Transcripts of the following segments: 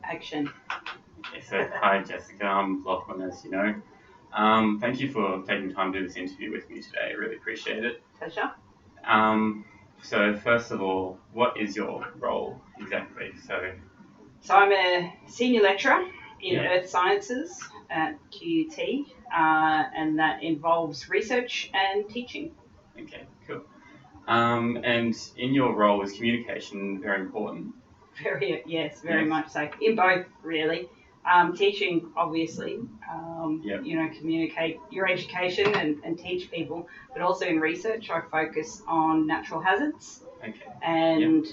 action. Okay, so hi Jessica, I'm Lachlan, as you know. Thank you for taking time to do this interview with me today. I really appreciate it. Pleasure. So first of all, what is your role exactly? So I'm a senior lecturer in Yeah. Earth Sciences at QUT, and that involves research and teaching. Okay, cool. And in your role, is communication very important? Very Yes. much so. In both, really. Teaching, obviously, Yep. communicate your education and teach people, but also in research, I focus on natural hazards, Okay. and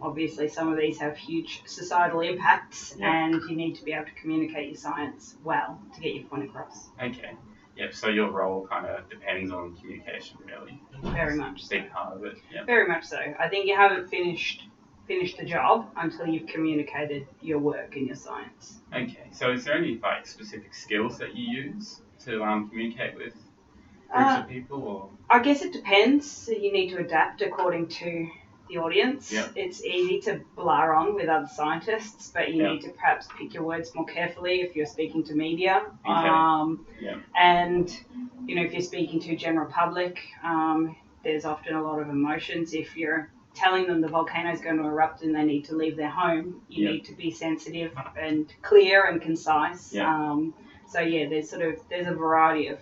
obviously some of these have huge societal impacts, and you need to be able to communicate your science well to get your point across. Okay. Yep. So your role kind of depends on communication, really. Very much so. Big part of it. Yep. Very much so. I think you haven't finished the job until you've communicated your work and your science. Okay. So is there any specific skills that you use to communicate with groups of people, or? I guess it depends. So you need to adapt according to the audience. Yep. It's easy to blare on with other scientists, but you Yep. need to perhaps pick your words more carefully if you're speaking to media. Okay. And if you're speaking to general public, there's often a lot of emotions. If you're telling them the volcano is going to erupt and they need to leave their home, you need to be sensitive and clear and concise. So there's a variety of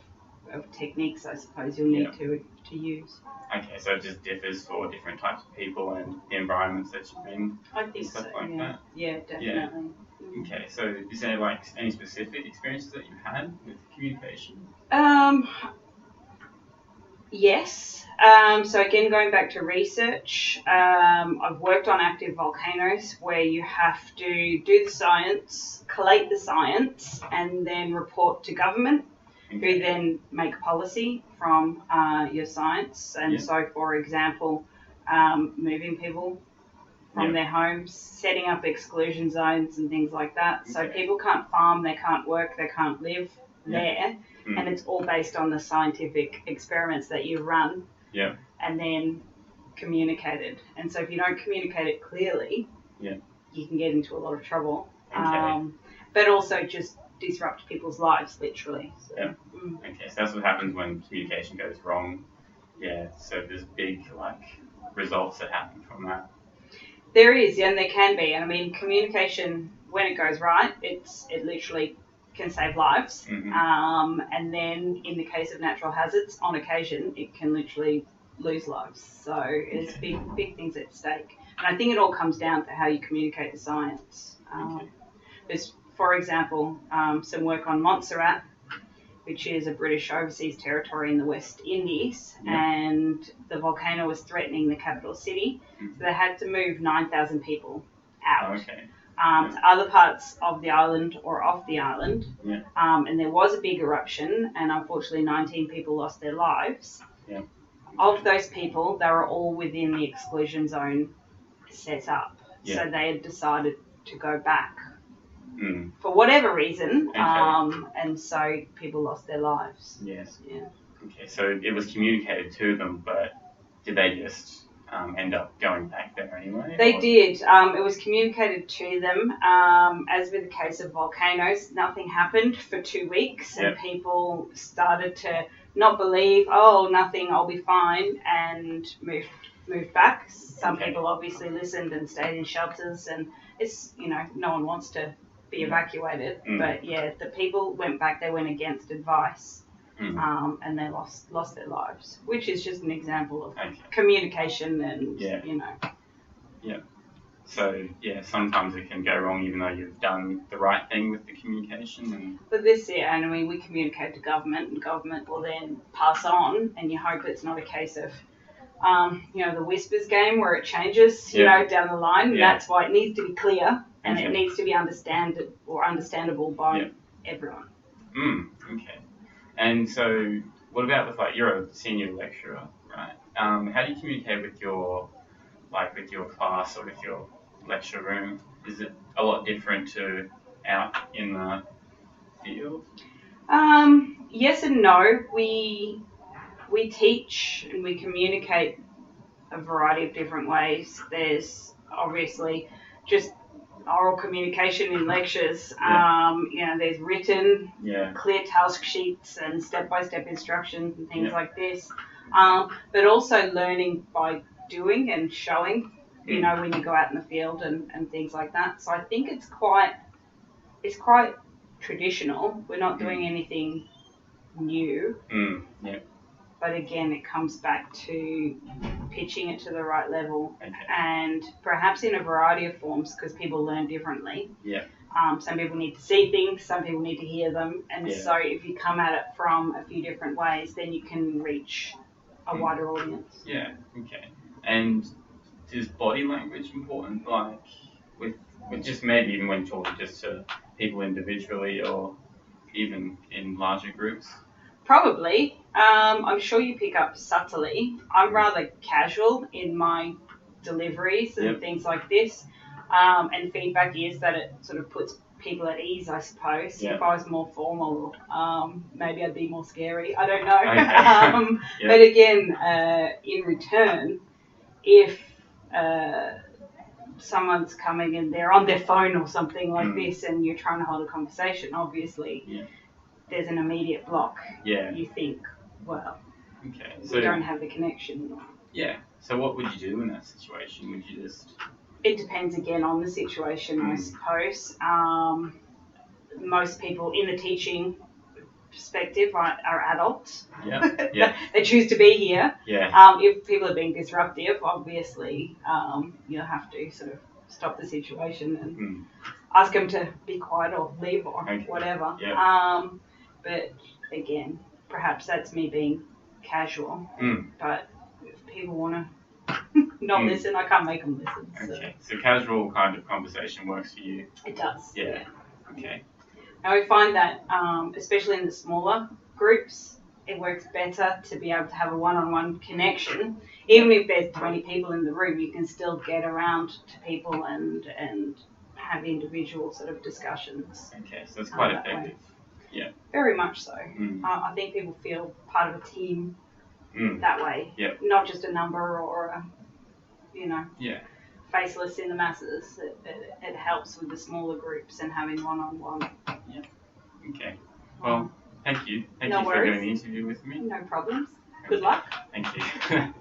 techniques, I suppose, you'll need to use. Okay, so it just differs for different types of people and the environments that you're in. I think stuff so. like that. Yeah, definitely. Yeah. Okay, so is there any specific experiences that you've had with communication? Yes. So again, going back to research, I've worked on active volcanoes where you have to do the science, collate the science, and then report to government, who then make policy from your science. And so, for example, moving people from their homes, setting up exclusion zones and things like that. So people can't farm, they can't work, they can't live there. And it's all based on the scientific experiments that you run and then communicated. And so if you don't communicate it clearly, you can get into a lot of trouble. But also just disrupt people's lives, literally. So, Okay, so that's what happens when communication goes wrong. Yeah, so there's big results that happen from that. There is, and there can be. And I mean, communication, when it goes right, it literally can save lives. And then in the case of natural hazards, on occasion, it can literally lose lives. So there's big things at stake. And I think it all comes down to how you communicate the science. There's, for example, some work on Montserrat, which is a British overseas territory in the West Indies, and the volcano was threatening the capital city, so they had to move 9,000 people out to other parts of the island or off the island, and there was a big eruption, and unfortunately 19 people lost their lives. Of those people, they were all within the exclusion zone set up, so they had decided to go back. For whatever reason, and so people lost their lives. Yes. Yeah. Okay, so it was communicated to them, but did they just end up going back there anyway? They did. It was communicated to them. As with the case of volcanoes, nothing happened for 2 weeks, and people started to not believe, nothing, I'll be fine, and moved back. Some people obviously listened and stayed in shelters, and it's, no one wants to be evacuated, but the people went back, they went against advice, and they lost their lives, which is just an example of communication and, So, sometimes it can go wrong even though you've done the right thing with the communication. But and I mean, we communicate to government, and government will then pass on, and you hope it's not a case of, the whispers game where it changes, down the line. That's why it needs to be clear. And it needs to be understandable by everyone. Okay. And so, what about with you're a senior lecturer, right? How do you communicate with your class or with your lecture room? Is it a lot different to out in the field? Yes and no. We teach and we communicate a variety of different ways. There's obviously just oral communication in lectures. Yeah. You know, there's written, Yeah. clear task sheets and step-by-step instructions and things Yeah. like this. But also learning by doing and showing, you know, when you go out in the field and things like that. So I think it's quite traditional. We're not doing anything new. Yeah. But again, it comes back to pitching it to the right level, and perhaps in a variety of forms because people learn differently. Yeah. Some people need to see things, some people need to hear them, and so if you come at it from a few different ways, then you can reach a wider audience. Yeah. Okay. And is body language important? Like with just maybe even when talking just to people individually or even in larger groups? Probably. I'm sure you pick up subtly. I'm rather casual in my deliveries and things like this. And feedback is that it sort of puts people at ease, I suppose. If I was more formal, maybe I'd be more scary. I don't know. Okay. But again, in return, if someone's coming and they're on their phone or something like this and you're trying to hold a conversation, obviously there's an immediate block. Yeah. You think, well, so we don't have the connection. Yeah. So what would you do in that situation? Would you just... It depends again on the situation, I suppose. Most people in the teaching perspective are adults. Yeah. Yeah. They choose to be here. Yeah. If people are being disruptive, obviously, you'll have to sort of stop the situation and ask them to be quiet or leave or whatever. Yeah. But again, perhaps that's me being casual. But if people want to not listen, I can't make them listen. So. Okay. So casual kind of conversation works for you? It does. Yeah. Okay. And we find that, especially in the smaller groups, it works better to be able to have a one-on-one connection. Even if there's 20 people in the room, you can still get around to people and have individual sort of discussions. Okay, so it's quite effective. Yeah. Very much so. I think people feel part of a team that way. Yeah. Not just a number or a, Yeah. faceless in the masses. It helps with the smaller groups and having one-on-one. Yeah. Okay. Well, thank you. Thank No you for worries. doing the interview with me. No problems. Good luck. Thank you.